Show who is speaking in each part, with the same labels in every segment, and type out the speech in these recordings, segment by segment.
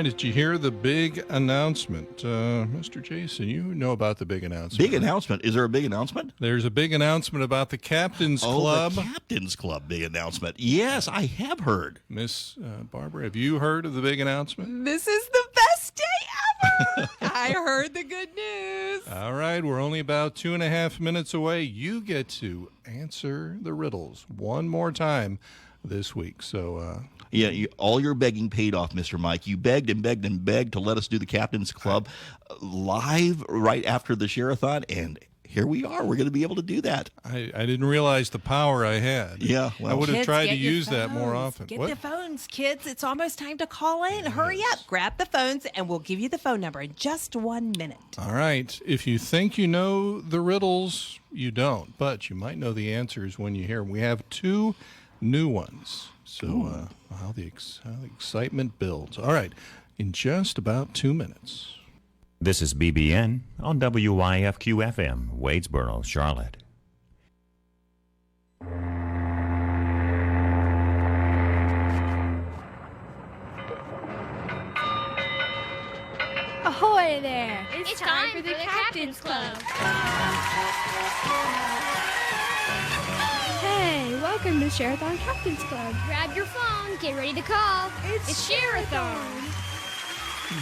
Speaker 1: did you hear the big announcement? Mr. Jason, you know about the big announcement.
Speaker 2: Big announcement? Is there a big announcement?
Speaker 1: There's a big announcement about the Captain's Club.
Speaker 2: Oh, the Captain's Club big announcement. Yes, I have heard.
Speaker 1: Miss Barbara, have you heard of the big announcement?
Speaker 3: This is the best day ever. I heard the good news.
Speaker 1: All right, we're only about 2.5 minutes away. You get to answer the riddles one more time this week. So,
Speaker 2: all your begging paid off, Mr. Mike. You begged and begged and begged to let us do the Captain's Club live right after the Shareathon, and here we are. We're going to be able to do that.
Speaker 1: I didn't realize the power I had.
Speaker 2: Yeah, well,
Speaker 1: I would have
Speaker 3: Kids,
Speaker 1: tried to
Speaker 3: get your
Speaker 1: use that more
Speaker 3: phones.
Speaker 1: often.
Speaker 3: Get
Speaker 1: What?
Speaker 3: the phones, kids. It's almost time to call in. Hurry up. Grab the phones, and we'll give you the phone number in just 1 minute.
Speaker 1: All right. If you think you know the riddles, you don't, but you might know the answers when you hear them. We have 2 new ones. So how the excitement builds. All right. In just about 2 minutes.
Speaker 4: This is BBN on WYFQ-FM, Wadesboro, Charlotte.
Speaker 5: Ahoy there! It's time for the Captain's Club. Hey, welcome to Shareathon Captain's Club. Grab your phone, get ready to call. It's Shareathon.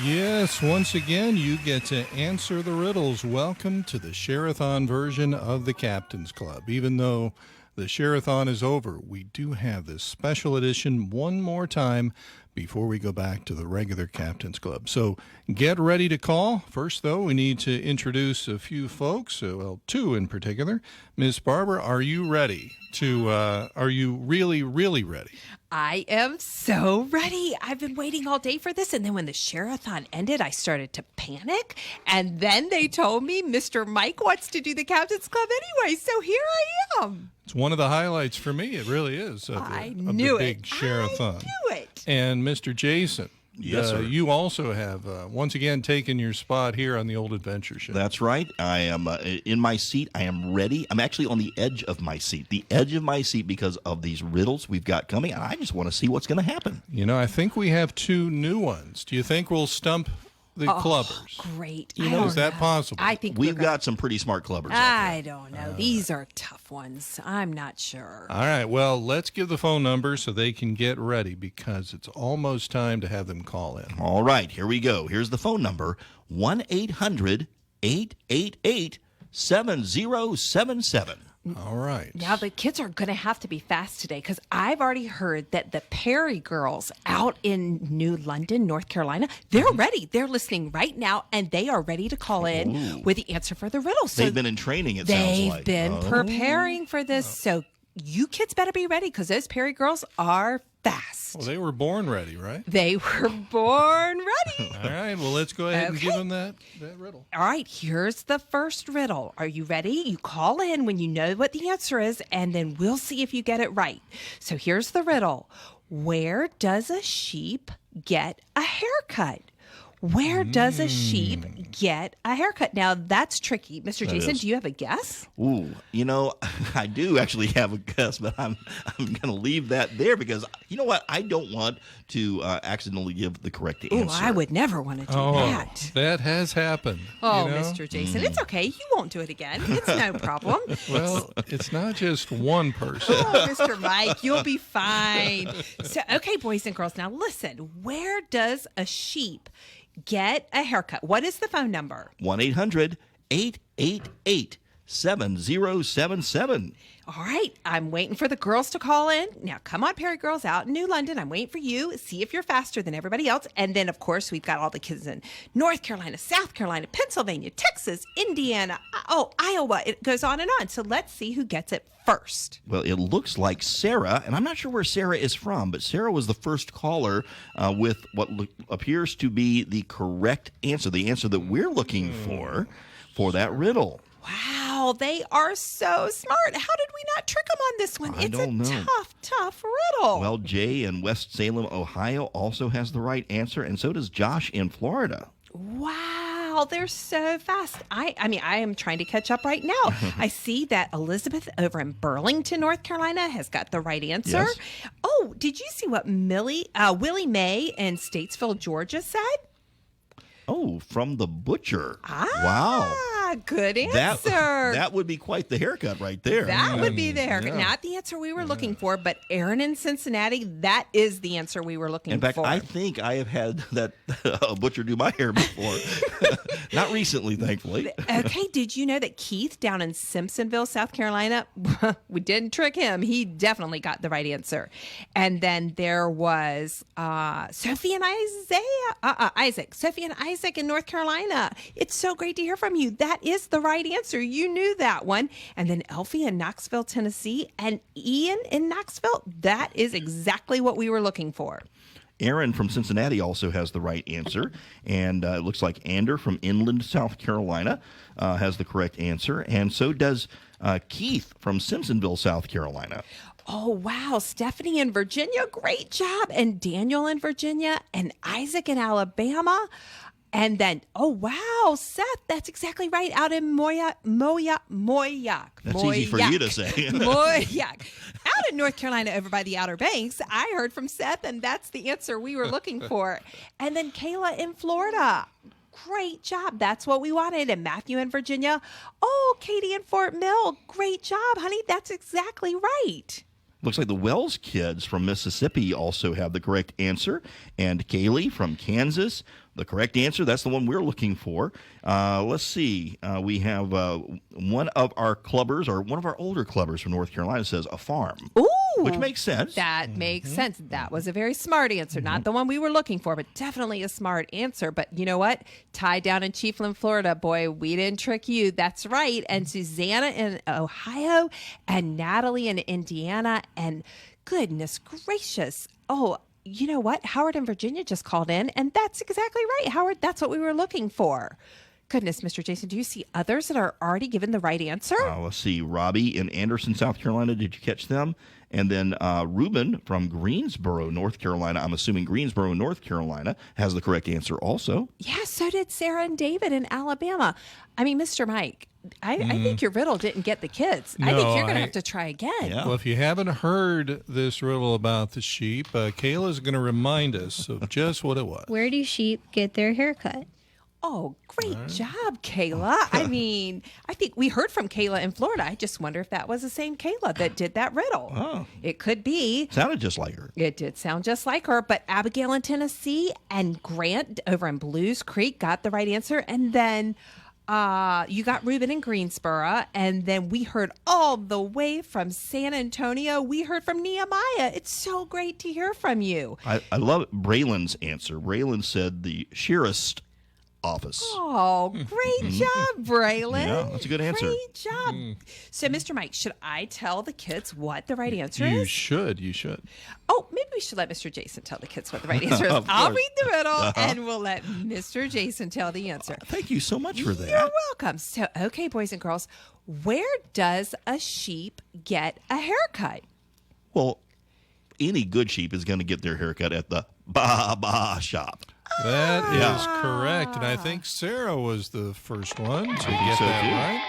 Speaker 1: Yes, once again, you get to answer the riddles. Welcome to the Shareathon version of the Captain's Club. Even though the Shareathon is over, we do have this special edition one more time before we go back to the regular Captain's Club. So get ready to call. First, though, we need to introduce a few folks, well, 2 in particular. Miss Barbara, are you ready? Are you really, really ready?
Speaker 3: I am so ready. I've been waiting all day for this. And then when the Shareathon ended, I started to panic. And then they told me Mr. Mike wants to do the Captain's Club anyway. So here I am.
Speaker 1: It's one of the highlights for me. It really is. Of the big Shareathon.
Speaker 3: I knew it.
Speaker 1: And Mr. Jason.
Speaker 2: Yes, sir.
Speaker 1: You also have, once again, taken your spot here on the Old Adventure Show.
Speaker 2: That's right. I am in my seat. I am ready. I'm actually on the edge of my seat. The edge of my seat because of these riddles we've got coming. And I just want to see what's going to happen.
Speaker 1: You know, I think we have 2 new ones. Do you think we'll stump the clubbers?
Speaker 3: Great.
Speaker 1: Is that possible?
Speaker 3: I think
Speaker 2: We've got some pretty smart clubbers out
Speaker 3: I don't know. These are tough ones. I'm not sure.
Speaker 1: All right. Well, let's give the phone number so they can get ready because it's almost time to have them call in.
Speaker 2: there. All right, here we go. Here's the phone number, 1-800-888-7077.
Speaker 1: All right.
Speaker 3: Now, the kids are going to have to be fast today because I've already heard that the Perry girls out in New London, North Carolina, they're ready. They're listening right now, and they are ready to call in with the answer for the riddle. So
Speaker 2: They've been in training, it sounds like.
Speaker 3: They've been preparing for this. So you kids better be ready because those Perry girls are fast.
Speaker 1: Well, they were born ready, right?
Speaker 3: They were born ready.
Speaker 1: All right. Well, let's go ahead and give them that riddle.
Speaker 3: All right, here's the first riddle. Are you ready? You call in when you know what the answer is, and then we'll see if you get it right. So here's the riddle. Where does a sheep get a haircut? Where does a sheep get a haircut? Now, that's tricky. Mr. Jason, do you have a guess?
Speaker 2: Ooh, I do actually have a guess, but I'm going to leave that there because, you know what? I don't want to accidentally give the correct answer.
Speaker 3: Oh, I would never want to do that.
Speaker 1: That has happened.
Speaker 3: Oh,
Speaker 1: you know?
Speaker 3: Mr. Jason, it's okay. You won't do it again. It's no problem.
Speaker 1: Well, it's not just one person.
Speaker 3: Oh, Mr. Mike, you'll be fine. So, okay, boys and girls, now listen. Where does a sheep get a haircut? What is the phone number?
Speaker 2: 1-800-888-7077.
Speaker 3: All right, I'm waiting for the girls to call in. Now, come on, Perry girls out in New London. I'm waiting for you. See if you're faster than everybody else. And then, of course, we've got all the kids in North Carolina, South Carolina, Pennsylvania, Texas, Indiana, Iowa. It goes on and on. So let's see who gets it first.
Speaker 2: Well, it looks like Sarah, and I'm not sure where Sarah is from, but Sarah was the first caller with what appears to be the correct answer, the answer that we're looking for that riddle.
Speaker 3: Wow, they are so smart. How did we not trick them on this one?
Speaker 2: I don't know.
Speaker 3: Tough riddle.
Speaker 2: Well, Jay in West Salem, Ohio also has the right answer, and so does Josh in Florida.
Speaker 3: Wow. wow, they're so fast. I mean, I am trying to catch up right now. I see that Elizabeth over in Burlington, North Carolina has got the right answer.
Speaker 2: Yes.
Speaker 3: Oh, did you see what Willie Mae in Statesville, Georgia said?
Speaker 2: Oh, from the butcher.
Speaker 3: Ah,
Speaker 2: Wow.
Speaker 3: good answer.
Speaker 2: That would be quite the haircut right there.
Speaker 3: That would be the haircut.
Speaker 1: Yeah.
Speaker 3: Not the answer we were looking for, but Aaron in Cincinnati, that is the answer we were looking
Speaker 2: In fact,
Speaker 3: for.
Speaker 2: I think I have had that a butcher do my hair before. Not recently, thankfully.
Speaker 3: Okay, did you know that Keith down in Simpsonville, South Carolina, we didn't trick him. He definitely got the right answer. And then there was Sophie and Isaac. Sophie and Isaac in North Carolina. It's so great to hear from you. That is the right answer. You knew that one. And then Elfie in Knoxville, Tennessee, and Ian in Knoxville. That is exactly what we were looking for.
Speaker 2: Aaron from Cincinnati also has the right answer. And it looks like Ander from Inland, South Carolina has the correct answer. And so does Keith from Simpsonville, South Carolina.
Speaker 3: Oh, wow. Stephanie in Virginia. Great job. And Daniel in Virginia and Isaac in Alabama. And then, oh, wow, Seth, that's exactly right. Out in Moyac.
Speaker 2: That's easy for you to say.
Speaker 3: Moyac. Out in North Carolina over by the Outer Banks. I heard from Seth, and that's the answer we were looking for. And then Kayla in Florida. Great job. That's what we wanted. And Matthew in Virginia. Oh, Katie in Fort Mill. Great job, honey. That's exactly right.
Speaker 2: Looks like the Wells kids from Mississippi also have the correct answer. And Kaylee from Kansas, the correct answer. That's the one we're looking for. Let's see. We have one of our clubbers, or one of our older clubbers from North Carolina says a farm.
Speaker 3: Ooh.
Speaker 2: Which makes sense.
Speaker 3: That makes sense. That was a very smart answer. Not the one we were looking for, but definitely a smart answer. But you know what? Ty down in Chiefland, Florida. Boy, we didn't trick you. That's right. And Susanna in Ohio and Natalie in Indiana. And goodness gracious. Oh, you know what? Howard in Virginia just called in. And that's exactly right, Howard. That's what we were looking for. Goodness, Mr. Jason, do you see others that are already given the right answer?
Speaker 2: Let's see. Robbie in Anderson, South Carolina. Did you catch them? And then Ruben from Greensboro, North Carolina. I'm assuming Greensboro, North Carolina has the correct answer also.
Speaker 3: Yeah, so did Sarah and David in Alabama. I mean, Mr. Mike, I think your riddle didn't get the kids. I think
Speaker 1: No,
Speaker 3: you're going to have to try again.
Speaker 2: Yeah.
Speaker 1: Well, if you haven't heard this riddle about the sheep, Kayla's going to remind us of just what it was.
Speaker 5: Where do sheep get their haircut?
Speaker 3: Oh, great job, Kayla. I mean, I think we heard from Kayla in Florida. I just wonder if that was the same Kayla that did that riddle.
Speaker 2: Oh.
Speaker 3: It could be.
Speaker 2: Sounded just like her.
Speaker 3: It did sound just like her, but Abigail in Tennessee and Grant over in Blues Creek got the right answer. And then you got Ruben in Greensboro. And then we heard all the way from San Antonio. We heard from Nehemiah. It's so great to hear from you.
Speaker 2: I love Braylon's answer. Braylon said the shearist office.
Speaker 3: Oh, great job, Braylon.
Speaker 2: Yeah, that's a good answer.
Speaker 3: Great job. So, Mr. Mike, should I tell the kids what the right answer
Speaker 1: You
Speaker 3: is?
Speaker 1: should.
Speaker 3: Oh, maybe we should let Mr. Jason tell the kids what the right answer is.
Speaker 2: Of
Speaker 3: I'll
Speaker 2: course.
Speaker 3: read the riddle and we'll let Mr. Jason tell the answer.
Speaker 2: Thank you so much for that.
Speaker 3: You're welcome. So, okay, boys and girls, where does a sheep get a haircut?
Speaker 2: Well, any good sheep is going to get their haircut at the Ba shop.
Speaker 1: That is correct. And I think Sarah was the first one to get
Speaker 2: so,
Speaker 1: that
Speaker 2: too.
Speaker 1: right.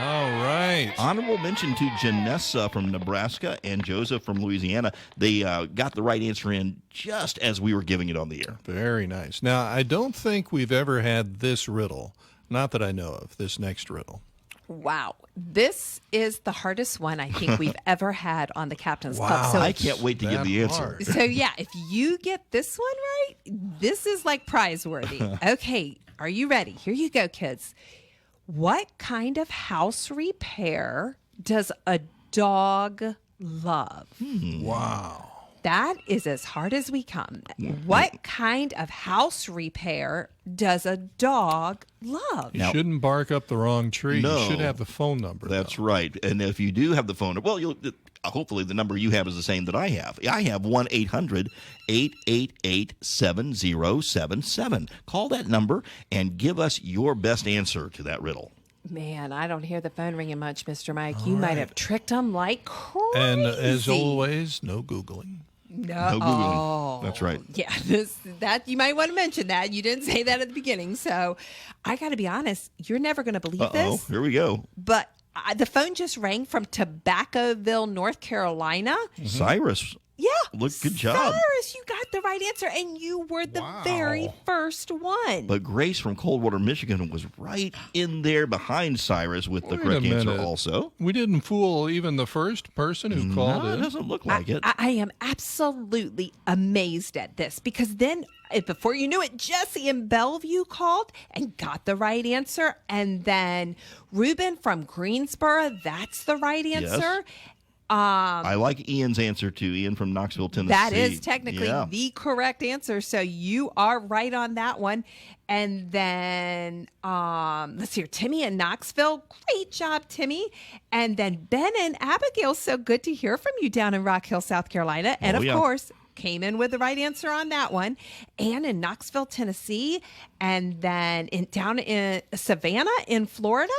Speaker 1: All right.
Speaker 2: Honorable mention to Janessa from Nebraska and Joseph from Louisiana. They got the right answer in just as we were giving it on the air.
Speaker 1: Very nice. Now, I don't think we've ever had this riddle. Not that I know of, this next riddle.
Speaker 3: Wow. This is the hardest one I think we've ever had on the Captain's Club. So,
Speaker 2: I can't wait to get the answer.
Speaker 1: hard.
Speaker 3: so, yeah, if you get this one right, this is like prize-worthy. Okay, are you ready? Here you go, kids. What kind of house repair does a dog love?
Speaker 1: Wow.
Speaker 3: That is as hard as we come. What kind of house repair does a dog love?
Speaker 1: You shouldn't bark up the wrong tree.
Speaker 2: No.
Speaker 1: You should have the phone number.
Speaker 2: That's
Speaker 1: though.
Speaker 2: right. And if you do have the phone, well, hopefully the number you have is the same that I have. I have 1-800-888-7077. Call that number and give us your best answer to that riddle.
Speaker 3: Man, I don't hear the phone ringing much, Mr. Mike. You might have tricked them like crazy.
Speaker 1: And as always, no Googling.
Speaker 3: No,
Speaker 2: Googling.
Speaker 3: oh,
Speaker 2: That's right.
Speaker 3: Yeah, that you might want to mention that. You didn't say that at the beginning, so I got to be honest. You're never going to believe
Speaker 2: Uh-oh,
Speaker 3: this,
Speaker 2: here we go.
Speaker 3: but the phone just rang from Tobaccoville, North Carolina.
Speaker 2: Cyrus.
Speaker 3: Yeah,
Speaker 2: Look, good job.
Speaker 3: Cyrus, you got the right answer, and you were the very first one.
Speaker 2: But Grace from Coldwater, Michigan was right in there behind Cyrus with the
Speaker 1: Wait
Speaker 2: correct
Speaker 1: a
Speaker 2: answer
Speaker 1: minute.
Speaker 2: also.
Speaker 1: We didn't fool even the first person who called
Speaker 2: No, it
Speaker 1: in.
Speaker 2: doesn't look like it.
Speaker 3: I am absolutely amazed at this because then, before you knew it, Jesse in Bellevue called and got the right answer. And then Ruben from Greensboro, that's the right
Speaker 2: Yes.
Speaker 3: answer.
Speaker 2: I like Ian's answer too. Ian from Knoxville, Tennessee.
Speaker 3: That is technically
Speaker 2: Yeah.
Speaker 3: the correct answer. So you are right on that one. And then let's see here, Timmy in Knoxville. Great job, Timmy. And then Ben and Abigail. So good to hear from you down in Rock Hill, South Carolina. And of
Speaker 2: yeah.
Speaker 3: course, came in with the right answer on that one. Ann in Knoxville, Tennessee. And then down in Savannah in Florida.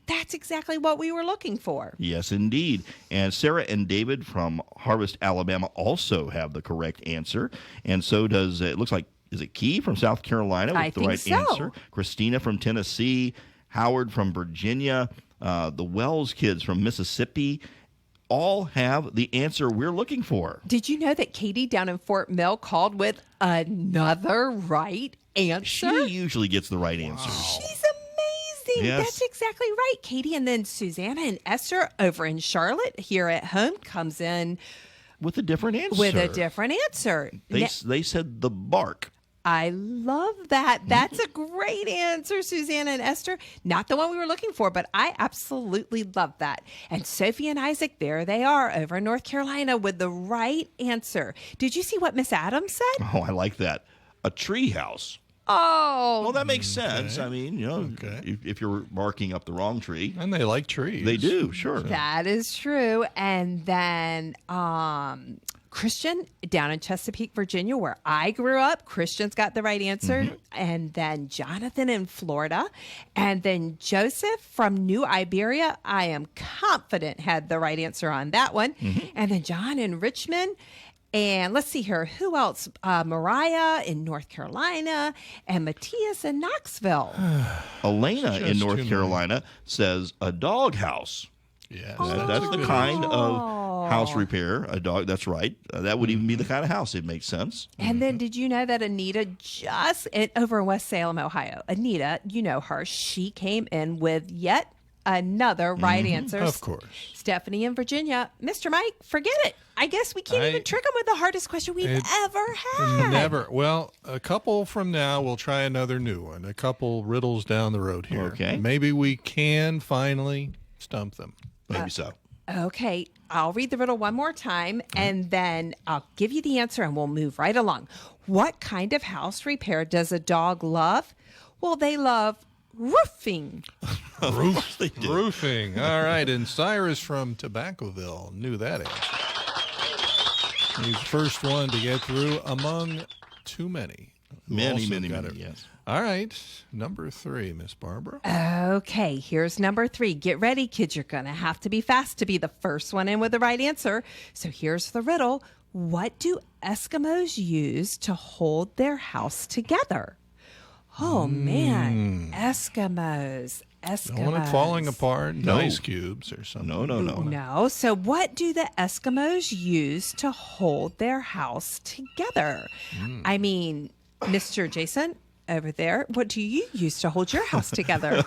Speaker 3: That's exactly what we were looking for.
Speaker 2: Yes, indeed. And Sarah and David from Harvest, Alabama also have the correct answer. And so does, it looks like, is it Key from South Carolina with
Speaker 3: I
Speaker 2: the
Speaker 3: think
Speaker 2: right
Speaker 3: so.
Speaker 2: answer? Christina from Tennessee, Howard from Virginia, the Wells kids from Mississippi all have the answer we're looking for.
Speaker 3: Did you know that Katie down in Fort Mill called with another right answer?
Speaker 2: She usually gets the right answer.
Speaker 3: She's amazing.
Speaker 2: Yes.
Speaker 3: That's exactly right, Katie. And then Susanna and Esther over in Charlotte here at home comes in
Speaker 2: With a different answer.
Speaker 3: with a different answer.
Speaker 2: They said the bark.
Speaker 3: I love that. That's a great answer, Susanna and Esther. Not the one we were looking for, but I absolutely love that. And Sophie and Isaac, there they are over in North Carolina with the right answer. Did you see what Miss Adams said?
Speaker 2: Oh, I like that. A tree house.
Speaker 3: Oh,
Speaker 2: Well, that makes sense. I mean,
Speaker 1: Okay.
Speaker 2: if you're barking up the wrong tree,
Speaker 1: And they like trees.
Speaker 2: they do, sure.
Speaker 3: that is true. And then Christian down in Chesapeake, Virginia, where I grew up. Christian's got the right answer. And then Jonathan in Florida. And then Joseph from New Iberia, I am confident had the right answer on that one. And then John in Richmond. And let's see here, who else? Mariah in North Carolina and Matthias in Knoxville.
Speaker 2: Elena in
Speaker 1: Just
Speaker 2: North
Speaker 1: too
Speaker 2: Carolina says a dog house.
Speaker 1: Yes.
Speaker 2: That's the kind of house repair. A dog, that's right. That would even be the kind of house. It makes sense.
Speaker 3: And then did you know that Anita over in West Salem, Ohio, Anita, you know her, she came in with yet another right answer.
Speaker 1: Of course.
Speaker 3: Stephanie in Virginia. Mr. Mike, forget it. I guess we can't even trick him with the hardest question we've ever had.
Speaker 1: Never. Well, a couple from now, we'll try another new one. A couple riddles down the road here.
Speaker 2: Okay.
Speaker 1: Maybe we can finally stump them.
Speaker 2: Maybe so.
Speaker 3: Okay, I'll read the riddle one more time, and then I'll give you the answer, and we'll move right along. What kind of house repair does a dog love? Well, they love roofing.
Speaker 1: Roofing. All right. And Cyrus from Tobaccoville knew that answer. He's the first one to get through among too many. who
Speaker 2: Many,
Speaker 1: also
Speaker 2: many,
Speaker 1: got
Speaker 2: many,
Speaker 1: it.
Speaker 2: yes.
Speaker 1: All right. Number 3, Miss Barbara.
Speaker 3: Okay, here's number 3. Get ready, kids. You're going to have to be fast to be the first one in with the right answer. So here's the riddle. What do Eskimos use to hold their house together? Oh, man. Eskimos.
Speaker 1: Don't want it falling apart in
Speaker 2: No.
Speaker 1: ice cubes or something.
Speaker 2: No.
Speaker 3: No. So what do the Eskimos use to hold their house together? I mean, Mr. Jason, over there, what do you use to hold your house together?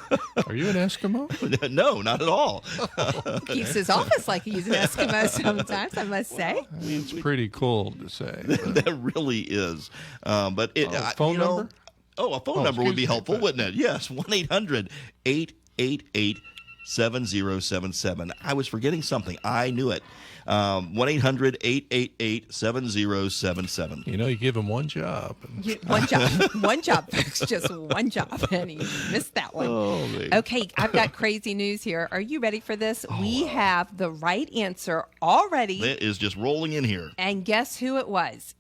Speaker 1: Are you an Eskimo?
Speaker 2: No, not at all.
Speaker 3: Keeps his office like he's an Eskimo sometimes, I must say.
Speaker 1: It's pretty cool to say.
Speaker 2: That really is. But it,
Speaker 1: phone
Speaker 2: you know,
Speaker 1: number?
Speaker 2: Oh, a phone number would be
Speaker 1: excuse me,
Speaker 2: helpful,
Speaker 1: but-
Speaker 2: wouldn't it? Yes, 1-800-888-7077. I was forgetting something. I knew it. 1-800-888-7077.
Speaker 1: You know, you give him one job. And
Speaker 3: One job, folks, just one job, and he missed that one.
Speaker 2: Oh, man.
Speaker 3: Okay, I've got crazy news here. Are you ready for this? We have the right answer already.
Speaker 2: It is just rolling in here.
Speaker 3: And guess who it was?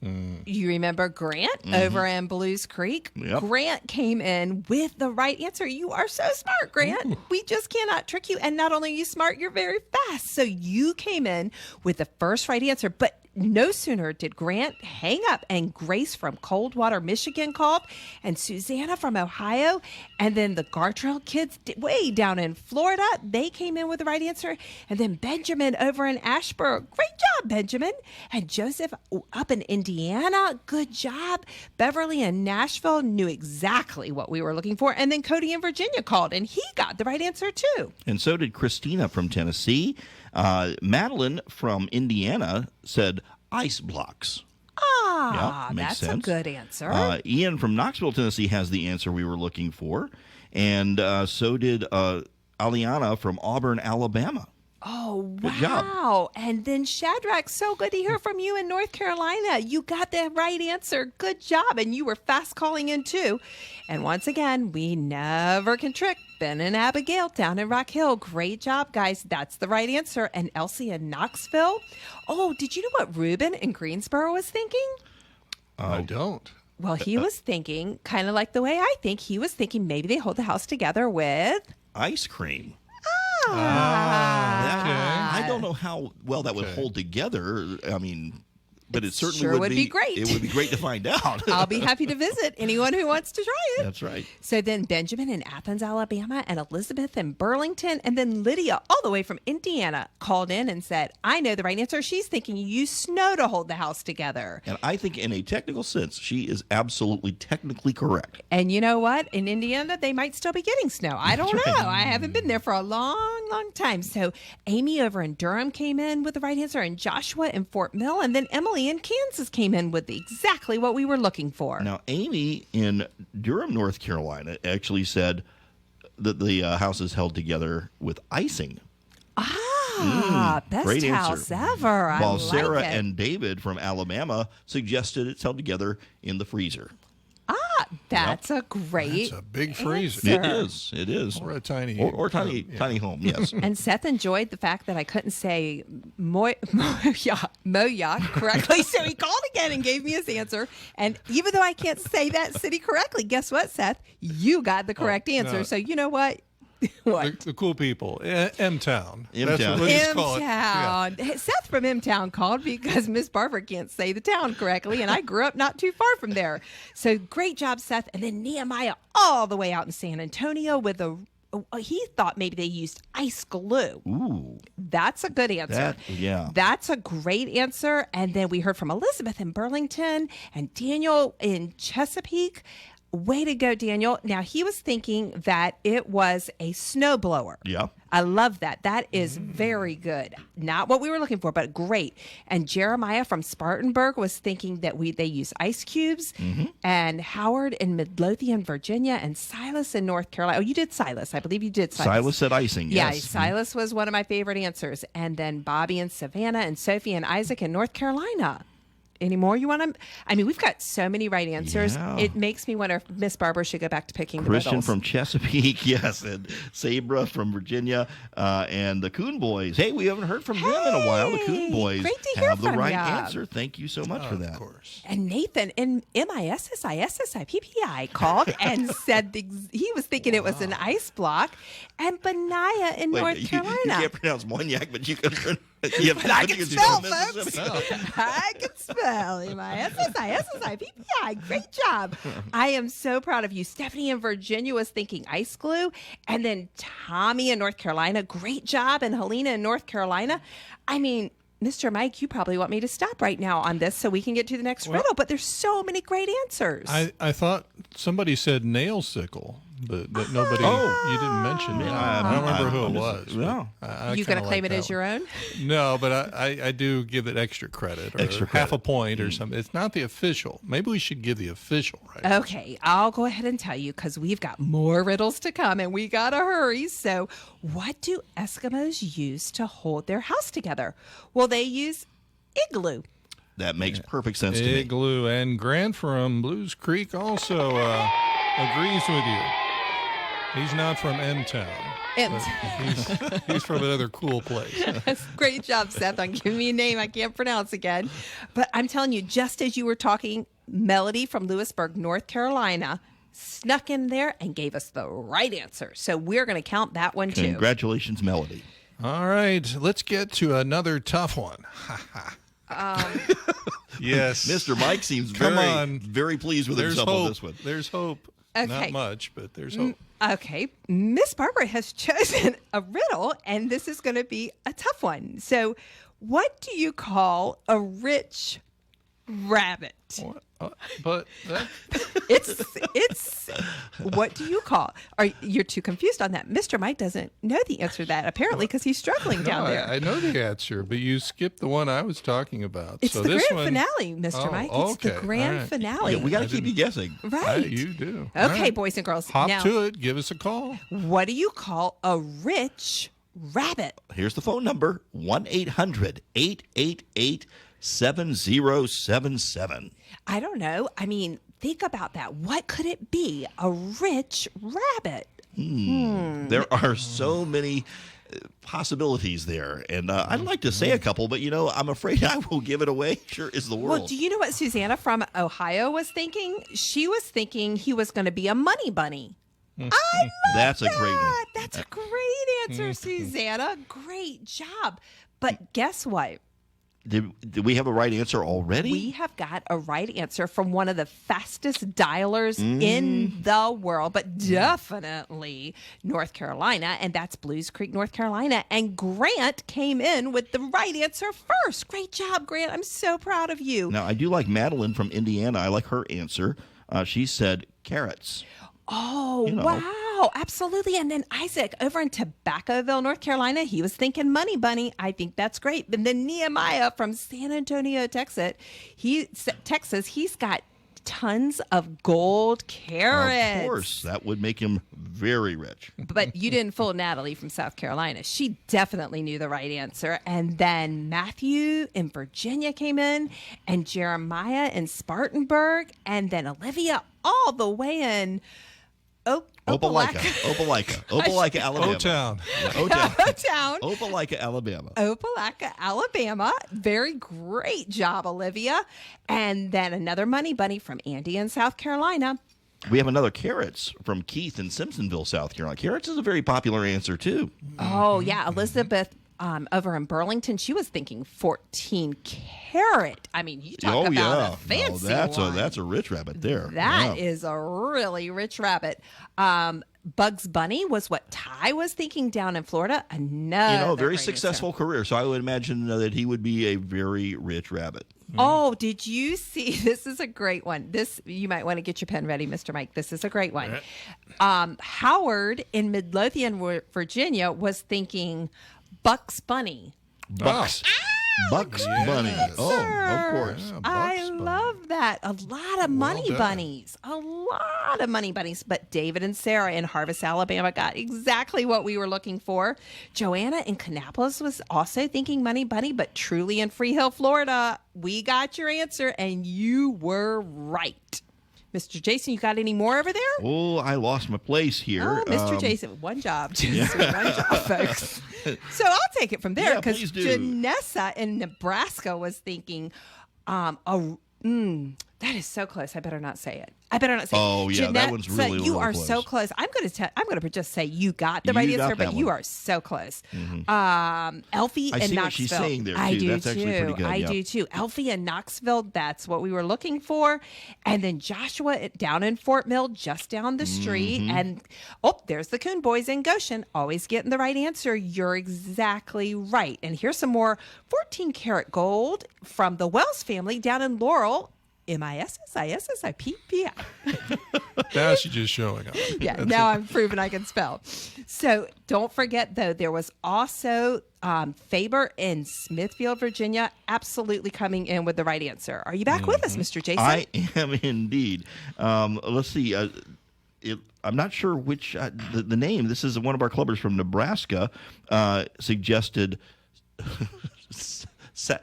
Speaker 3: You remember Grant over in Blues Creek?
Speaker 2: Yep.
Speaker 3: Grant came in with the right answer. You are so smart, Grant. We just cannot trick you. And not only are you smart, you're very fast. So you came in with the first right answer. But no sooner did Grant hang up and Grace from Coldwater, Michigan called, and Susanna from Ohio, and then the Gartrell kids way down in Florida, they came in with the right answer. And then Benjamin over in Ashburn, great job, Benjamin. And Joseph up in Indiana, good job. Beverly in Nashville knew exactly what we were looking for. And then Cody in Virginia called, and he got the right answer too.
Speaker 2: And so did Christina from Tennessee. Madeline from Indiana said ice blocks.
Speaker 3: Ah,
Speaker 2: makes
Speaker 3: that's
Speaker 2: sense.
Speaker 3: a good answer.
Speaker 2: Ian from Knoxville, Tennessee has the answer we were looking for. And so did Aliana from Auburn, Alabama.
Speaker 3: Oh,
Speaker 2: Good job.
Speaker 3: wow. And then Shadrach, so good to hear from you in North Carolina. You got the right answer. Good job. And you were fast calling in too. And once again, we never can trick Ben and Abigail down in Rock Hill. Great job, guys. That's the right answer. And Elsie in Knoxville. Oh, did you know what Reuben in Greensboro was thinking?
Speaker 1: I don't.
Speaker 3: Well, he was thinking kind of like the way I think. He was thinking maybe they hold the house together with
Speaker 2: Ice cream.
Speaker 1: Okay.
Speaker 2: I don't know how well that would hold together. I mean, but it certainly
Speaker 3: sure would be great.
Speaker 2: It would be great to find out.
Speaker 3: I'll be happy to visit anyone who wants to try it.
Speaker 2: That's right.
Speaker 3: So then Benjamin in Athens, Alabama, and Elizabeth in Burlington, and then Lydia all the way from Indiana called in and said, I know the right answer. She's thinking you use snow to hold the house together.
Speaker 2: And I think in a technical sense, she is absolutely technically correct.
Speaker 3: And you know what? In Indiana, they might still be getting snow. I don't know. I haven't been there for a long, long time. So Amy over in Durham came in with the right answer, and Joshua in Fort Mill, and then Emily in Kansas came in with exactly what we were looking for.
Speaker 2: Now, Amy in Durham, North Carolina, actually said that the house is held together with icing.
Speaker 3: Best
Speaker 2: Great
Speaker 3: house
Speaker 2: answer.
Speaker 3: ever. I
Speaker 2: While
Speaker 3: like
Speaker 2: Sarah
Speaker 3: it.
Speaker 2: and David from Alabama suggested it's held together in the freezer.
Speaker 3: That's a great
Speaker 1: That's a big freezer.
Speaker 3: answer.
Speaker 2: It is.
Speaker 1: Or a tiny
Speaker 2: Or tiny home, yes.
Speaker 3: And Seth enjoyed the fact that I couldn't say Moya correctly, so he called again and gave me his answer. And even though I can't say that city correctly, guess what, Seth? You got the correct answer.
Speaker 1: no.
Speaker 3: So you know what? What?
Speaker 1: The cool people. M-Town.
Speaker 2: M-Town.
Speaker 1: That's what we'll just call it. Yeah.
Speaker 3: M-Town. Seth from M-Town called because Miss Barbara can't say the town correctly, and I grew up not too far from there. So great job, Seth. And then Nehemiah all the way out in San Antonio with he thought maybe they used ice glue.
Speaker 2: Ooh.
Speaker 3: That's a good answer. That's a great answer. And then we heard from Elizabeth in Burlington and Daniel in Chesapeake. Way to go, Daniel. Now, he was thinking that it was a snowblower.
Speaker 2: Yeah.
Speaker 3: I love that. That is very good. Not what we were looking for, but great. And Jeremiah from Spartanburg was thinking that they use ice cubes. And Howard in Midlothian, Virginia, and Silas in North Carolina. Oh, you did Silas. I believe you did Silas.
Speaker 2: Silas said icing,
Speaker 3: Yeah,
Speaker 2: yes.
Speaker 3: Silas was one of my favorite answers. And then Bobby and Savannah and Sophie and Isaac in North Carolina. Any more you want to? I mean, we've got so many right answers.
Speaker 2: Yeah.
Speaker 3: It makes me wonder if Miss Barbara should go back to picking
Speaker 2: Christian
Speaker 3: the riddles.
Speaker 2: from Chesapeake, yes, and Sabra from Virginia, and the Coon Boys. Hey, we haven't heard from them in a while. The Coon Boys
Speaker 3: great to hear
Speaker 2: have the
Speaker 3: from
Speaker 2: right
Speaker 3: ya.
Speaker 2: answer. Thank you so much for that.
Speaker 1: Of course.
Speaker 3: And Nathan in MISSISSIPPI called and said he was thinking it was an ice block. And Benaiah in North Carolina.
Speaker 2: You can't pronounce Moniac, but you can. Yeah,
Speaker 3: But I can spell, folks.
Speaker 2: Mississippi.
Speaker 3: I can spell MISSISSIPPI. Great job. I am so proud of you. Stephanie in Virginia was thinking ice glue. And then Tommy in North Carolina. Great job. And Helena in North Carolina. I mean, Mr. Mike, you probably want me to stop right now on this so we can get to the next riddle. But there's so many great answers.
Speaker 1: I thought somebody said nail sickle, but nobody. You didn't mention it. I don't remember who it was.
Speaker 2: No.
Speaker 3: You going to claim it as your own?
Speaker 1: No, but I do give it extra credit, or
Speaker 2: Extra
Speaker 1: half a
Speaker 2: credit.
Speaker 1: point or something. It's not the official. Maybe we should give the official, right?
Speaker 3: Okay, I'll go ahead and tell you because we've got more riddles to come and we got to hurry. So, what do Eskimos use to hold their house together? Well, they use igloo.
Speaker 2: That makes perfect sense to me.
Speaker 1: Igloo. And Grant from Blues Creek also agrees with you. He's not from M-Town. He's from another cool place.
Speaker 3: Great job, Seth, on giving me a name I can't pronounce again. But I'm telling you, just as you were talking, Melody from Lewisburg, North Carolina, snuck in there and gave us the right answer. So we're going to count that one too.
Speaker 2: Congratulations, Melody.
Speaker 1: All right, let's get to another tough one. Yes.
Speaker 2: Mr. Mike seems
Speaker 1: Come
Speaker 2: very,
Speaker 1: on.
Speaker 2: very pleased with
Speaker 1: There's
Speaker 2: himself
Speaker 1: hope.
Speaker 2: on this one.
Speaker 1: There's hope.
Speaker 3: Okay.
Speaker 1: Not much, but there's hope.
Speaker 3: Okay, Miss Barbara has chosen a riddle, and this is going to be a tough one. So, what do you call a rich rabbit?
Speaker 1: What? But that,
Speaker 3: It's what do you call? You're too confused on that. Mr. Mike doesn't know the answer to that apparently because he's struggling down there.
Speaker 1: I know the answer, but you skipped the one I was talking about.
Speaker 3: It's
Speaker 1: so
Speaker 3: the
Speaker 1: this
Speaker 3: grand
Speaker 1: one,
Speaker 3: finale, Mr.
Speaker 1: Oh,
Speaker 3: Mike. It's the
Speaker 1: okay.
Speaker 3: grand
Speaker 1: All right.
Speaker 3: finale.
Speaker 2: Yeah, we got to keep you guessing.
Speaker 3: Right.
Speaker 1: You do.
Speaker 3: Okay,
Speaker 1: All right.
Speaker 3: boys and girls.
Speaker 1: Hop
Speaker 3: now,
Speaker 1: to it. Give us a call.
Speaker 3: what do you call a rich rabbit?
Speaker 2: Here's the phone number, 1-800-888-7077.
Speaker 3: I don't know. I mean, think about that. What could it be? A rich rabbit.
Speaker 2: There are so many possibilities there. And I'd like to say a couple, but, I'm afraid I will give it away. Sure is the world.
Speaker 3: Well, do you know what Susanna from Ohio was thinking? She was thinking he was going to be a money bunny. I love
Speaker 2: That's a great one.
Speaker 3: that. That's a great answer, Susanna. Great job. But guess what?
Speaker 2: Did we have a right answer already?
Speaker 3: We have got a right answer from one of the fastest dialers in the world, but definitely North Carolina, and that's Blues Creek, North Carolina. And Grant came in with the right answer first. Great job, Grant. I'm so proud of you.
Speaker 2: Now, I do like Madeline from Indiana. I like her answer. She said carrots.
Speaker 3: Oh,
Speaker 2: You know.
Speaker 3: wow. Absolutely. And then Isaac over in Tobaccoville, North Carolina, he was thinking money bunny. I think that's great. And then Nehemiah from San Antonio, Texas, he's got tons of gold carrots.
Speaker 2: Of course, that would make him very rich.
Speaker 3: But you didn't fool Natalie from South Carolina. She definitely knew the right answer. And then Matthew in Virginia came in, and Jeremiah in Spartanburg, and then Olivia all the way in
Speaker 2: Opelika, Alabama.
Speaker 1: O-Town.
Speaker 3: O-Town.
Speaker 2: Opelika, Alabama.
Speaker 3: Opelika, Alabama. Very great job, Olivia. And then another money bunny from Andy in South Carolina.
Speaker 2: We have another carrots from Keith in Simpsonville, South Carolina. Carrots is a very popular answer, too.
Speaker 3: Oh, yeah. Elizabeth over in Burlington, she was thinking 14 carat. I mean, you talk about a fancy one.
Speaker 2: That's a rich rabbit there.
Speaker 3: That
Speaker 2: Yeah.
Speaker 3: is a really rich rabbit. Bugs Bunny was what Ty was thinking down in Florida. Another
Speaker 2: very
Speaker 3: great
Speaker 2: successful career. So I would imagine that he would be a very rich rabbit.
Speaker 3: Oh, did you see? This is a great one. This, you might want to get your pen ready, Mr. Mike. This is a great one. Howard in Midlothian, Virginia was thinking Bugs Bunny.
Speaker 2: Bucks. Bucks Bunny. Oh, of course.
Speaker 1: Yeah,
Speaker 3: I
Speaker 1: Bugs Bunny.
Speaker 3: love that. A lot of money
Speaker 1: done.
Speaker 3: bunnies. A lot of money bunnies. But David and Sarah in Harvest, Alabama got exactly what we were looking for. Joanna in Kannapolis was also thinking money bunny, but Truly in Freehill, Florida, we got your answer and you were right. Mr. Jason, you got any more over there?
Speaker 2: Oh, I lost my place here.
Speaker 3: Oh, Mr. Jason, one job. Just one job, folks. So I'll take it from there
Speaker 2: Yeah,
Speaker 3: because
Speaker 2: please do.
Speaker 3: Janessa in Nebraska was thinking, that is so close. I better not say it.
Speaker 2: Oh, yeah, that one's really,
Speaker 3: you
Speaker 2: really
Speaker 3: are
Speaker 2: close.
Speaker 3: so close. I'm going to just say you got the
Speaker 2: You
Speaker 3: right
Speaker 2: got
Speaker 3: answer,
Speaker 2: that
Speaker 3: but you
Speaker 2: one.
Speaker 3: are so close. Elfie
Speaker 2: I
Speaker 3: in
Speaker 2: see what
Speaker 3: Knoxville.
Speaker 2: she's saying there,
Speaker 3: I
Speaker 2: too.
Speaker 3: do
Speaker 2: That's actually
Speaker 3: too.
Speaker 2: pretty good,
Speaker 3: I
Speaker 2: yeah.
Speaker 3: do too. Elfie in Knoxville. That's what we were looking for. And then Joshua down in Fort Mill, just down the street.
Speaker 2: Mm-hmm.
Speaker 3: And there's the Coon Boys in Goshen. Always getting the right answer. You're exactly right. And here's some more 14 karat gold from the Wells family down in Laurel. Mississippi.
Speaker 1: Now she's just showing up.
Speaker 3: Yeah, now I'm proving I can spell. So don't forget, though, there was also Faber in Smithfield, Virginia, absolutely coming in with the right answer. Are you back with us, Mr. Jason?
Speaker 2: I am indeed. Let's see. I'm not sure which the name. This is one of our clubbers from Nebraska suggested.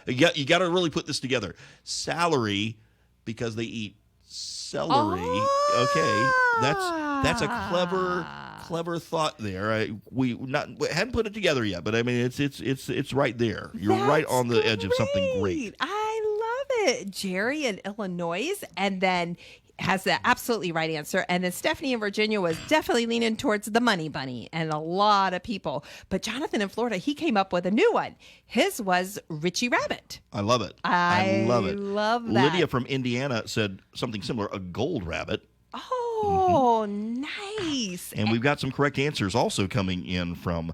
Speaker 2: You got to really put this together. Salary, because they eat celery. Okay, that's a clever thought there. We hadn't put it together yet, but I mean it's right there. You're right on the edge of something great.
Speaker 3: I love it. Jerry in Illinois, and then has the absolutely right answer. And then Stephanie in Virginia was definitely leaning towards the money bunny, and a lot of people. But Jonathan in Florida, he came up with a new one. His was Richie Rabbit.
Speaker 2: I love it.
Speaker 3: I
Speaker 2: love it.
Speaker 3: love that.
Speaker 2: Lydia from Indiana said something similar, a gold rabbit.
Speaker 3: Oh, nice.
Speaker 2: And we've got some correct answers also coming in from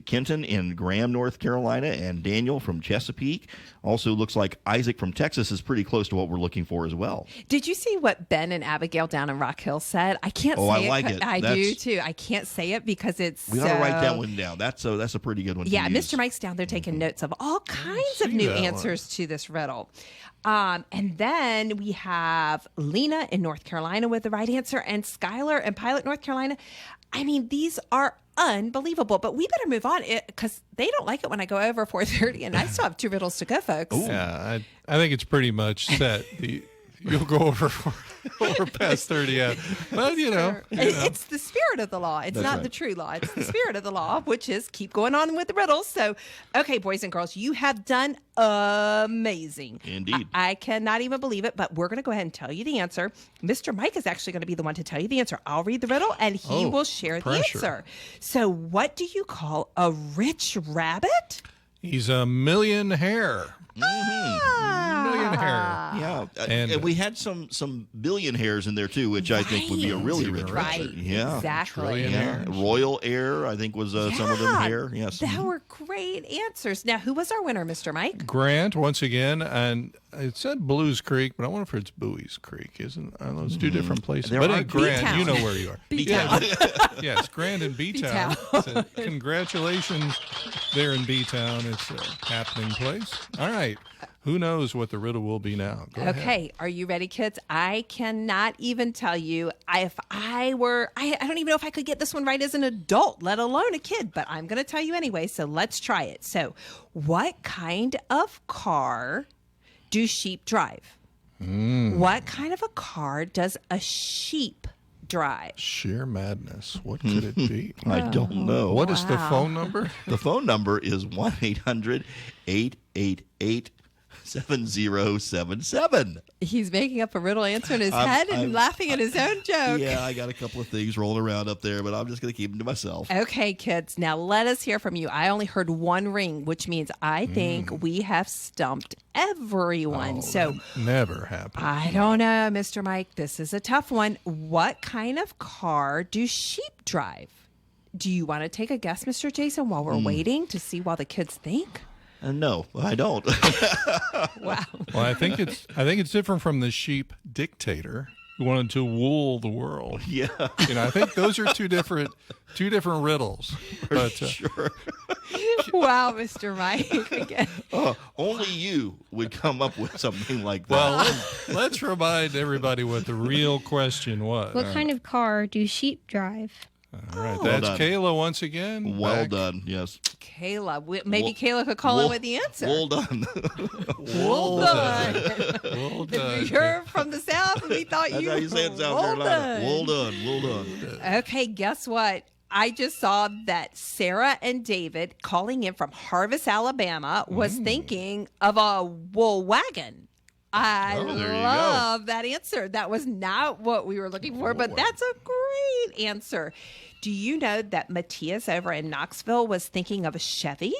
Speaker 2: Kenton in Graham, North Carolina, and Daniel from Chesapeake. Also looks like Isaac from Texas is pretty close to what we're looking for as well.
Speaker 3: Did you see what Ben and Abigail down in Rock Hill said? I can't say
Speaker 2: I
Speaker 3: it.
Speaker 2: like it.
Speaker 3: I
Speaker 2: That's-
Speaker 3: do too. I can't say it because it's
Speaker 2: We got to write that one down. That's a pretty good one.
Speaker 3: Yeah,
Speaker 2: to use.
Speaker 3: Mr. Mike's down there taking notes of all kinds of
Speaker 1: see
Speaker 3: new
Speaker 1: that one.
Speaker 3: answers to this riddle. And then we have Lena in North Carolina with the right answer, and Skylar in Pilot, North Carolina. I mean, these are unbelievable, but we better move on because they don't like it when I go over 4:30, and I still have 2 riddles to go, folks.
Speaker 1: Yeah, I think it's pretty much set. You'll go over past 30 yet. But, you know.
Speaker 3: It's the spirit of the law. It's not
Speaker 2: right.
Speaker 3: the true law. It's the spirit of the law, which is keep going on with the riddles. So, okay, boys and girls, you have done amazing.
Speaker 2: Indeed.
Speaker 3: I cannot even believe it, but we're going to go ahead and tell you the answer. Mr. Mike is actually going to be the one to tell you the answer. I'll read the riddle, and he will share
Speaker 1: pressure.
Speaker 3: the answer. So, what do you call a rich rabbit?
Speaker 1: He's a million hair. Million hair.
Speaker 2: Yeah,
Speaker 1: And-
Speaker 2: and we had some billionaires in there too, which I think would be a really rich
Speaker 3: Right.
Speaker 2: answer. Yeah,
Speaker 3: Exactly.
Speaker 1: Trillionaire.
Speaker 2: yeah. Royal Air, I think was some of them
Speaker 3: Yeah,
Speaker 2: here. Yes,
Speaker 3: That were great answers. Now, who was our winner, Mr. Mike?
Speaker 1: Grant, once again, and it said Blues Creek, but I wonder if it's Bowie's Creek. Isn't I don't know, it's 2 different places.
Speaker 2: There
Speaker 1: But
Speaker 2: are
Speaker 1: Grant,
Speaker 3: B-Town.
Speaker 1: you know where you are.
Speaker 3: B-Town.
Speaker 1: Yes, Grant and B-Town. So congratulations there in B-Town. It's a happening place. All right. Who knows what the riddle will be now? Go ahead.
Speaker 3: Okay, are you ready, kids? I cannot even tell you if I don't even know if I could get this one right as an adult, let alone a kid, but I'm going to tell you anyway, so let's try it. So, what kind of car do sheep drive? What kind of a car does a sheep drive?
Speaker 1: Sheer madness. What could it be?
Speaker 2: I don't know.
Speaker 1: What is the phone number?
Speaker 2: The phone number is 1-800-888-7077.
Speaker 3: He's making up a riddle answer in his head and
Speaker 2: I'm-
Speaker 3: laughing at his own joke.
Speaker 2: Yeah, I got a couple of things rolling around up there, but I'm just going to keep them to myself.
Speaker 3: Okay, kids, now let us hear from you. I only heard one ring, which means I think we have stumped everyone. So
Speaker 1: Never happened.
Speaker 3: I don't know, Mr. Mike. This is a tough one. What kind of car do sheep drive? Do you want to take a guess, Mr. Jason, while we're waiting to see while the kids think?
Speaker 2: No, I don't.
Speaker 3: Wow.
Speaker 1: Well, I think it's different from the sheep dictator who wanted to rule the world.
Speaker 2: Yeah,
Speaker 1: I think those are two different riddles. But
Speaker 2: sure.
Speaker 3: Wow, Mr. Mike. Again.
Speaker 2: Only you would come up with something like that.
Speaker 1: well, let's remind everybody what the real question was.
Speaker 5: What kind of car do sheep drive?
Speaker 1: All right, that's
Speaker 2: done.
Speaker 1: Kayla once again.
Speaker 2: Well
Speaker 1: back.
Speaker 2: done. Yes.
Speaker 3: Kayla. Maybe Kayla could call in with the answer.
Speaker 2: Well done.
Speaker 3: Well done.
Speaker 1: Well done.
Speaker 3: You're from the South, and we thought
Speaker 2: That's
Speaker 3: you
Speaker 2: how you say it in South
Speaker 3: well
Speaker 2: Carolina.
Speaker 3: done.
Speaker 2: Well done. Well done.
Speaker 3: Okay, guess what? I just saw that Sarah and David calling in from Harvest, Alabama, was thinking of a wool wagon. I
Speaker 2: Oh, there you
Speaker 3: love that answer. That was not what we were looking for, but that's a great answer. Do you know that Matthias over in Knoxville was thinking of a Chevy?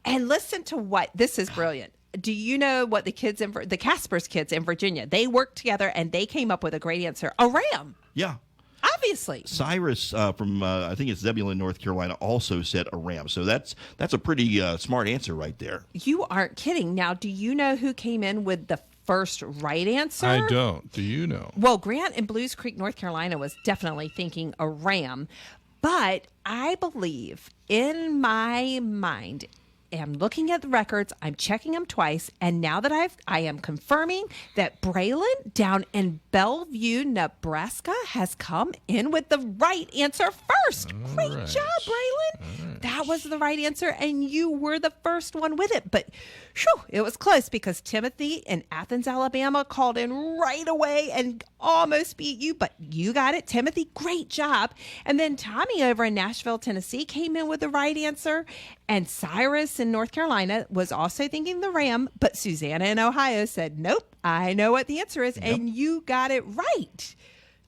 Speaker 3: And listen to what, this is brilliant. Do you know what the Casper's kids in Virginia, they worked together and they came up with a great answer. A Ram,
Speaker 2: Yeah.
Speaker 3: obviously.
Speaker 2: Cyrus from I think it's Zebulon, North Carolina, also said a ram. So that's a pretty smart answer right there.
Speaker 3: You aren't kidding. Now, do you know who came in with the first right answer?
Speaker 1: I don't. Do you know?
Speaker 3: Well, Grant in Blues Creek, North Carolina was definitely thinking a ram. But I believe in my mind, am looking at the records, I'm checking them twice, and now that I am confirming that Braylon down in Bellevue, Nebraska has come in with the right answer first. Great
Speaker 1: right.
Speaker 3: job, Braylon. That was the right answer, and you were the first one with it. But it was close because Timothy in Athens, Alabama called in right away and almost beat you, but you got it, Timothy. Great job. And then Tommy over in Nashville, Tennessee came in with the right answer. And Cyrus in North Carolina was also thinking the Ram, but Susanna in Ohio said, nope, I know what the answer is, and you got it right.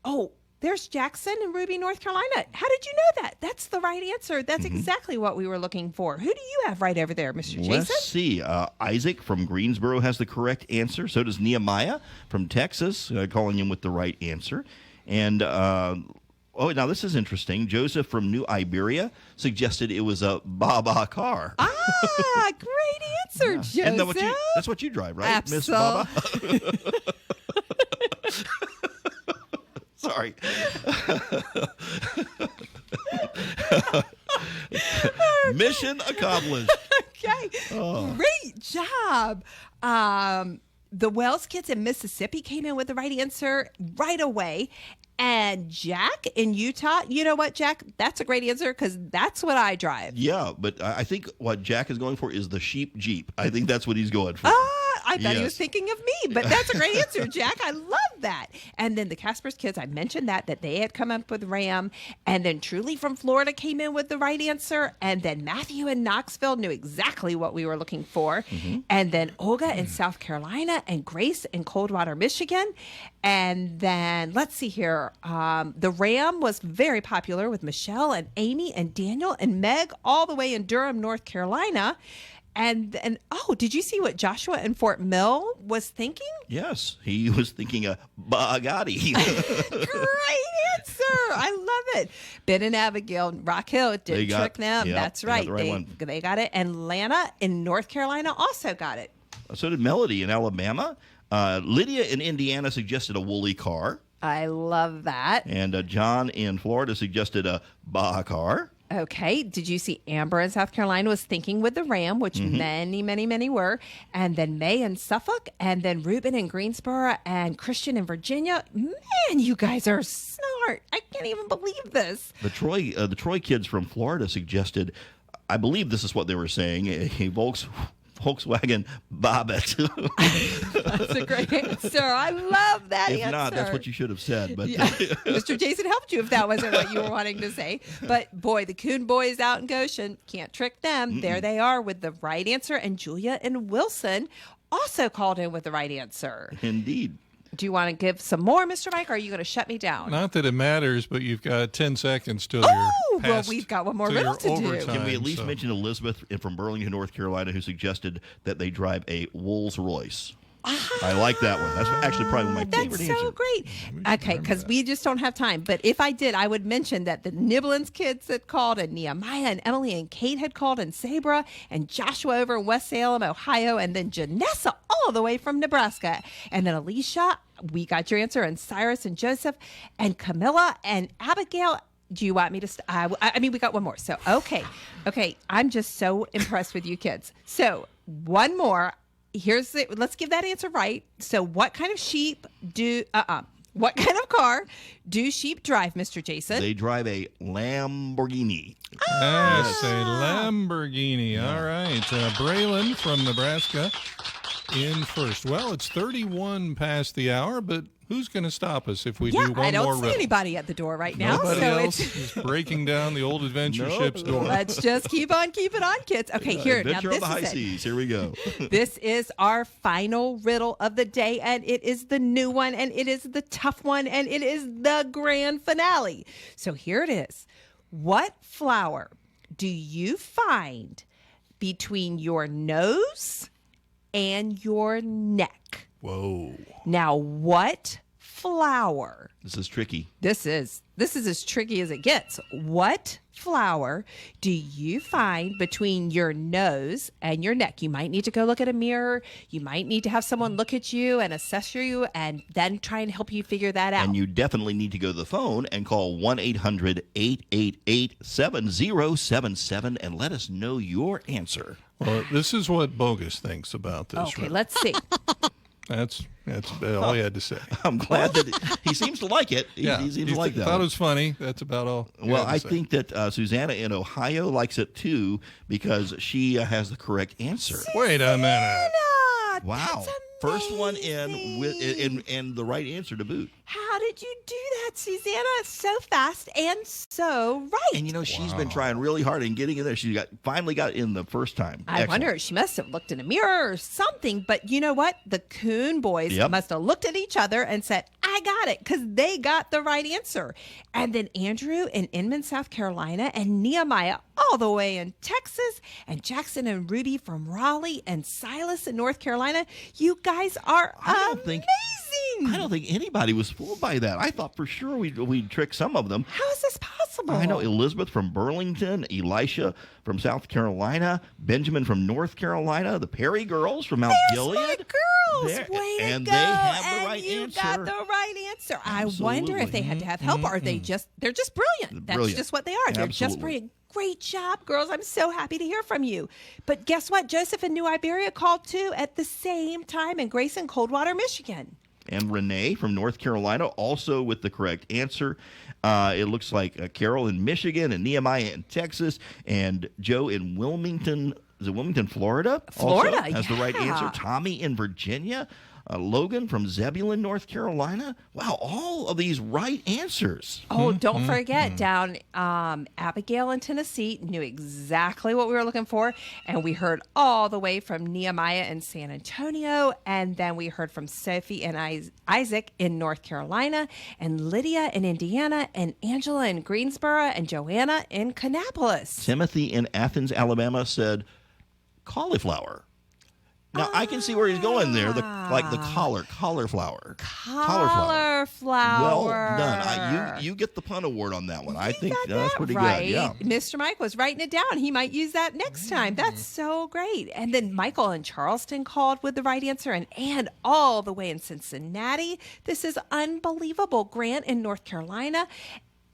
Speaker 3: Oh, there's Jackson in Ruby, North Carolina. How did you know that? That's the right answer. That's exactly what we were looking for. Who do you have right over there, Mr. Jason?
Speaker 2: Let's see. Isaac from Greensboro has the correct answer. So does Nehemiah from Texas, calling in with the right answer. And, now this is interesting. Joseph from New Iberia suggested it was a Baba car.
Speaker 3: Ah, great answer, Joseph.
Speaker 2: And that's what you drive, right, Miss Baba? Sorry. Mission accomplished.
Speaker 3: Okay. Great job. The Wells kids in Mississippi came in with the right answer right away. And Jack in Utah, you know what, Jack? That's a great answer because that's what I drive.
Speaker 2: Yeah, but I think what Jack is going for is the sheep Jeep. I think that's what he's going for.
Speaker 3: I thought he was thinking of me, but that's a great answer, Jack. I love that. And then the Casper's kids, I mentioned that they had come up with Ram. And then Truly from Florida came in with the right answer. And then Matthew in Knoxville knew exactly what we were looking for. And then Olga in South Carolina and Grace in Coldwater, Michigan. And then let's see here. The Ram was very popular with Michelle and Amy and Daniel and Meg all the way in Durham, North Carolina. And did you see what Joshua in Fort Mill was thinking?
Speaker 2: Yes, he was thinking a Bugatti.
Speaker 3: Great answer. I love it. Ben and Abigail, Rock Hill didn't trick them.
Speaker 2: Yep,
Speaker 3: that's right. They got it. And Lana in North Carolina also got it.
Speaker 2: So did Melody in Alabama. Lydia in Indiana suggested a woolly car.
Speaker 3: I love that.
Speaker 2: And John in Florida suggested a Baja car.
Speaker 3: Okay. Did you see Amber in South Carolina was thinking with the Ram, which many, many, many were. And then May in Suffolk. And then Ruben in Greensboro. And Christian in Virginia. Man, you guys are smart. I can't even believe this.
Speaker 2: The Troy kids from Florida suggested, I believe this is what they were saying, a Volkswagen Bobbit.
Speaker 3: That's a great answer. I love that answer.
Speaker 2: If not, that's what you should have said. But
Speaker 3: Mr. Jason helped you if that wasn't what you were wanting to say. But boy, the Coon boys out in Goshen, can't trick them. There they are with the right answer. And Julia and Wilson also called in with the right answer.
Speaker 2: Indeed.
Speaker 3: Do you want to give some more, Mr. Mike, or are you going to shut me down?
Speaker 1: Not that it matters, but you've got 10 seconds till you're past,
Speaker 3: we've got one more riddle to do.
Speaker 2: Can we at least mention Elizabeth from Burlington, North Carolina, who suggested that they drive a Rolls Royce? I like that one. That's actually probably my favorite answer.
Speaker 3: That's so great. Okay, because we just don't have time. But if I did, I would mention that the Nibblins kids had called, and Nehemiah and Emily and Kate had called, and Sabra and Joshua over in West Salem, Ohio, and then Janessa all the way from Nebraska. And then Alicia, we got your answer, and Cyrus and Joseph and Camilla and Abigail. Do you want me to? We got one more. So, okay. I'm just so impressed with you kids. So, one more. Let's give that answer right. So what kind of what kind of car do sheep drive, Mr. Jason?
Speaker 2: They drive a Lamborghini.
Speaker 1: Yes, a Lamborghini. All right. Braylon from Nebraska in first. Well, it's 31 past the hour, but who's going to stop us if we do one more riddle?
Speaker 3: I don't see anybody at the door right now.
Speaker 1: Nobody else is breaking down the old adventure ship's door.
Speaker 3: Let's just keep on keeping on, kids. Okay, here.
Speaker 2: Adventure
Speaker 3: now,
Speaker 2: on the high seas. Here we go.
Speaker 3: This is our final riddle of the day, and it is the new one, and it is the tough one, and it is the grand finale. So here it is. What flower do you find between your nose and your neck?
Speaker 1: Whoa.
Speaker 3: Now, what flower?
Speaker 2: This is tricky.
Speaker 3: This is as tricky as it gets. What flower do you find between your nose and your neck? You might need to go look at a mirror. You might need to have someone look at you and assess you and then try and help you figure that out.
Speaker 2: And you definitely need to go to the phone and call 1-800-888-7077 and let us know your answer.
Speaker 1: Well, this is what Bogus thinks about this.
Speaker 3: Okay, let's see.
Speaker 1: That's all he had to say.
Speaker 2: I'm glad that he seems to like it. He seems to like that.
Speaker 1: Thought it was funny. That's about all.
Speaker 2: Well, I think that Susanna in Ohio likes it too because she has the correct answer.
Speaker 1: Wait a minute.
Speaker 3: Wow. That's
Speaker 2: First one in with and the right answer to boot.
Speaker 3: How did you do that, Susanna? So fast and so right.
Speaker 2: And she's been trying really hard and getting in there. She finally got in the first time.
Speaker 3: I wonder, she must have looked in a mirror or something. But you know what? The Coon boys must have looked at each other and said, I got it, because they got the right answer. And then Andrew in Inman, South Carolina, and Nehemiah all the way in Texas, and Jackson and Ruby from Raleigh, and Silas in North Carolina. You guys are amazing.
Speaker 2: I don't think anybody was fooled by that. I thought for sure we'd trick some of them.
Speaker 3: How is this possible?
Speaker 2: I know Elizabeth from Burlington, Elisha from South Carolina, Benjamin from North Carolina, the Perry girls from Mount Gilead.
Speaker 3: My girls, way to go!
Speaker 2: They have the right
Speaker 3: you
Speaker 2: answer.
Speaker 3: Got the right answer.
Speaker 2: Absolutely.
Speaker 3: I wonder if they had to have help, or they're just brilliant. That's just what they are. They're just brilliant. Great job, girls. I'm so happy to hear from you. But guess what? Joseph in New Iberia called too at the same time, and Grace in Coldwater, Michigan.
Speaker 2: And Renee from North Carolina also with the correct answer. It looks like Carol in Michigan and Nehemiah in Texas and Joe in Wilmington. Is it Wilmington, Florida?
Speaker 3: Florida,
Speaker 2: also has the right answer. Tommy in Virginia. Logan from Zebulon, North Carolina. Wow, all of these right answers.
Speaker 3: Oh, don't forget, down Abigail in Tennessee knew exactly what we were looking for. And we heard all the way from Nehemiah in San Antonio. And then we heard from Sophie and Isaac in North Carolina, and Lydia in Indiana, and Angela in Greensboro, and Joanna in Kannapolis.
Speaker 2: Timothy in Athens, Alabama said cauliflower. Now, I can see where he's going there, like the cauliflower.
Speaker 3: Cauliflower.
Speaker 2: Well done. You get the pun award on that one. I think that's pretty good. Yeah.
Speaker 3: Mr. Mike was writing it down. He might use that next time. That's so great. And then Michael in Charleston called with the right answer, and Ann all the way in Cincinnati. This is unbelievable. Grant in North Carolina.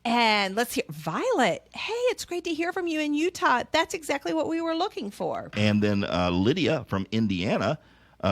Speaker 3: And let's hear Violet. Hey, it's great to hear from you in Utah. That's exactly what we were looking for.
Speaker 2: And then Lydia from Indiana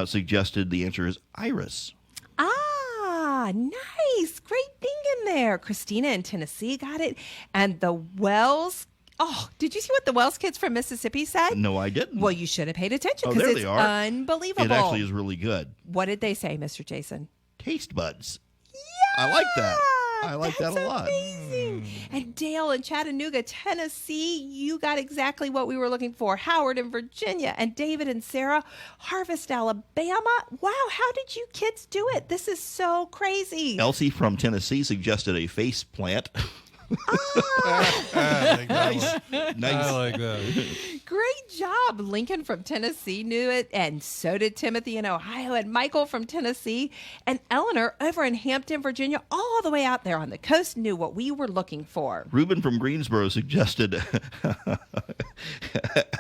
Speaker 2: suggested the answer is iris.
Speaker 3: Ah, nice. Great thinking there. Christina in Tennessee got it. And the Wells. Oh, did you see what the Wells kids from Mississippi said?
Speaker 2: No, I didn't.
Speaker 3: Well, you should have paid attention,
Speaker 2: because
Speaker 3: it's unbelievable.
Speaker 2: It actually is really good.
Speaker 3: What did they say, Mr. Jason?
Speaker 2: Taste buds.
Speaker 3: Yeah,
Speaker 2: I like that. I like that a lot.
Speaker 3: Amazing. And Dale in Chattanooga, Tennessee, you got exactly what we were looking for. Howard in Virginia, and David and Sarah, Harvest, Alabama. Wow, how did you kids do it? This is so crazy.
Speaker 2: Elsie from Tennessee suggested a face plant.
Speaker 1: Nice.
Speaker 2: I
Speaker 1: like that.
Speaker 3: Great job. Lincoln from Tennessee knew it, and so did Timothy in Ohio, and Michael from Tennessee, and Eleanor over in Hampton, Virginia, all the way out there on the coast, knew what we were looking for.
Speaker 2: Reuben from Greensboro suggested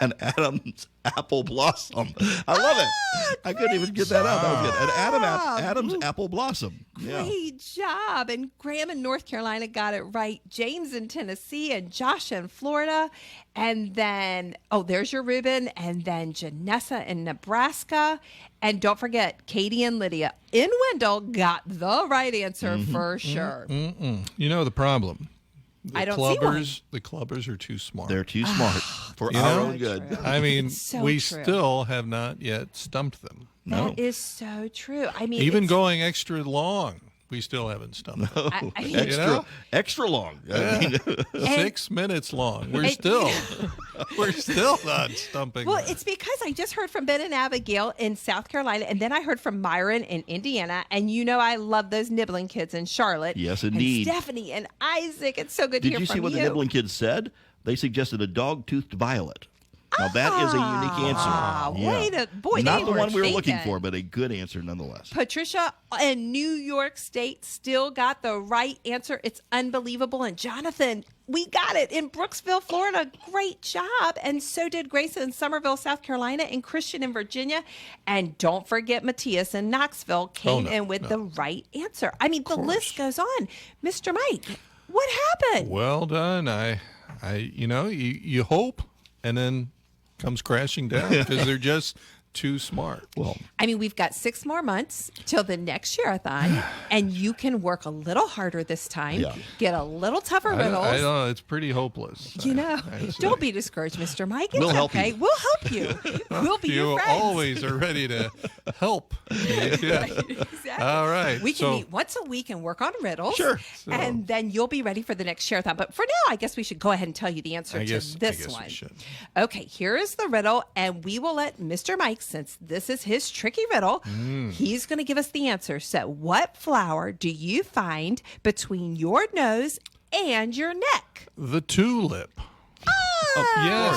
Speaker 2: an Adam's apple blossom. I love it. I couldn't even get that out. That was good. An Adam's apple blossom.
Speaker 3: Great job. And Graham in North Carolina got it right. James in Tennessee, and Josh in Florida. And then, there's your Reuben. And then Janessa in Nebraska. And don't forget, Katie and Lydia in Wendell got the right answer for sure.
Speaker 1: You know the problem.
Speaker 3: I don't see one.
Speaker 1: The clubbers are too smart.
Speaker 2: They're too smart for our own good.
Speaker 1: I mean, we
Speaker 3: true.
Speaker 1: still have not yet stumped them.
Speaker 2: No.
Speaker 3: That is so true. I mean,
Speaker 1: Even going extra long, we still haven't stumped them.
Speaker 3: I mean,
Speaker 2: Extra long.
Speaker 1: Yeah. 6 minutes long. We're still not stumping
Speaker 3: Well,
Speaker 1: them.
Speaker 3: it's because I just heard from Ben and Abigail in South Carolina, and then I heard from Myron in Indiana, and I love those nibbling kids in Charlotte.
Speaker 2: Yes, indeed.
Speaker 3: And Stephanie and Isaac. It's so good to hear
Speaker 2: Did you
Speaker 3: from
Speaker 2: see what the nibbling kids said? They suggested a dog-toothed violet. Now, that is a unique answer. Not the one we were looking for, but a good answer nonetheless.
Speaker 3: Patricia in New York State still got the right answer. It's unbelievable. And Jonathan, we got it in Brooksville, Florida. Great job. And so did Grace in Somerville, South Carolina, and Christian in Virginia. And don't forget Matthias in Knoxville came in with the right answer. I mean, the list goes on. Mr. Mike, what happened?
Speaker 1: Well done. You hope, and then comes crashing down because too smart.
Speaker 2: Well,
Speaker 3: I mean, we've got 6 more months till the next Shareathon, and you can work a little harder this time,
Speaker 2: Yeah.
Speaker 3: get a little tougher
Speaker 1: I
Speaker 3: riddles.
Speaker 1: know it's pretty hopeless.
Speaker 3: You know,
Speaker 1: I'd say.
Speaker 3: don't be discouraged, Mr. Mike. It's
Speaker 2: We'll help
Speaker 3: okay.
Speaker 2: you.
Speaker 3: We'll help you. We'll be
Speaker 1: You
Speaker 3: your friends.
Speaker 1: always are ready to help. Yeah.
Speaker 3: Exactly.
Speaker 1: All right.
Speaker 3: We can
Speaker 1: so,
Speaker 3: meet once a week and work on riddles.
Speaker 2: Sure.
Speaker 3: And then you'll be ready for the next Shareathon. But for now, I guess we should go ahead and tell you the answer
Speaker 1: I
Speaker 3: to
Speaker 1: guess
Speaker 3: this
Speaker 1: we
Speaker 3: one.
Speaker 1: should.
Speaker 3: Okay, here is the riddle, and we will let Mr. Mike, since this is his tricky riddle, he's going to give us the answer. So, what flower do you find between your nose and your neck?
Speaker 1: The tulip. Yes.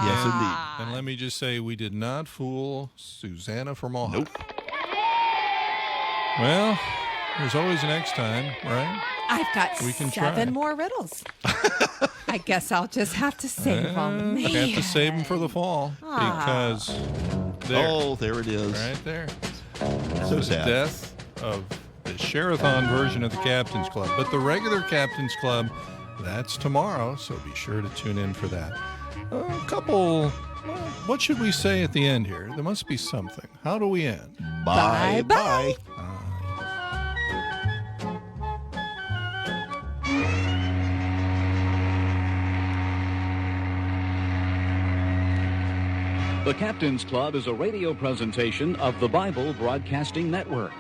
Speaker 2: yes, indeed.
Speaker 1: And let me just say, we did not fool Susanna from Ohio.
Speaker 2: Nope.
Speaker 1: Well, there's always next time, right?
Speaker 3: I've got
Speaker 1: We can
Speaker 3: 7
Speaker 1: try.
Speaker 3: more riddles. I guess I'll just have to save them.
Speaker 1: I have to save them for the fall because there,
Speaker 2: Oh, there it is.
Speaker 1: right there.
Speaker 2: So
Speaker 1: The
Speaker 2: sad.
Speaker 1: death of the Shareathon version of the Captain's Club. But the regular Captain's Club, that's tomorrow, so be sure to tune in for that. What should we say at the end here? There must be something. How do we end?
Speaker 2: Bye.
Speaker 3: Bye-bye.
Speaker 6: The Captain's Club is a radio presentation of the Bible Broadcasting Network.